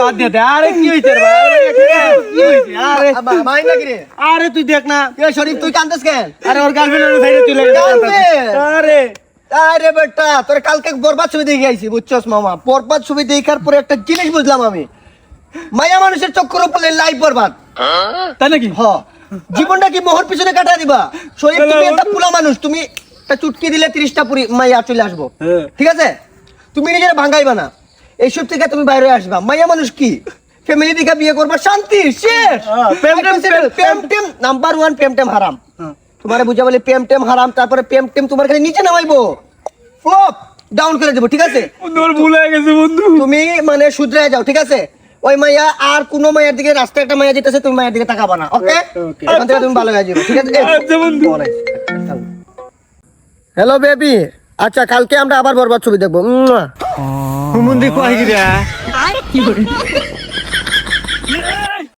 বাদ দে দে। আরে কি হইছে রে ভাই? কি হইছে? আরে মাই নাকি রে? আরে তুই দেখ না। এ শরীফ তুই কাঁদতেছ কেন? আরে ওর গার্লফ্রেন্ডের সাইডে তুই লাগে। Girlfriend? আরে আরে বেটা তোর কালকে বরবাদ ছবি দেখে আইছি বুঝছস মামা। বরবাদ ছবি দেখার পরে একটা জিনিস বুঝলাম আমি, মায়া মানুষের চক্করে পড়লে লাইফ বরবাদ। তাই নাকি? হ, জীবনটা কি মোহর পিছনে কাটা দিবা? শরীফ তুমি একটা পুলা মানুষ, তুমি একটা চুটকি দিলে 30টা পুরি মাইয়া চলে আসবো, ঠিক আছে? তুমি নিজের ভাঙাইবা না, এইসব থেকে তুমি বাইরে আসবা। মাইয়া মানুষ কি ফ্যামিলি দিকে বিয়ে করবা, শান্তি শেষ। প্রেম টেম নাম্বার 1, প্রেম টেম হারাম। তোমারে বুঝা বলে প্রেম টেম হারাম, তারপরে প্রেম টেম তোমার খালি নিচে নামাইবো, ফ্লপ ডাউন করে দেবো, ঠিক আছে? তোর ভুল হয়ে গেছে বন্ধু। তুমি মানে শুধরে যাও, ঠিক আছে? ওই মাইয়া আর কোন মায়ের দিকে, রাস্তায় একটা মাইয়া যেতেছে, তুমি মায়ের দিকে তাকাবা না, ওকে? এখন থেকে তুমি ভালো হয়ে যাবে, ঠিক আছে? আচ্ছা বন্ধু। হ্যালো বেবি, আচ্ছা কালকে আমরা আবার বরবাদ ছবি দেখবো। হুমুন্দি কই গিরা?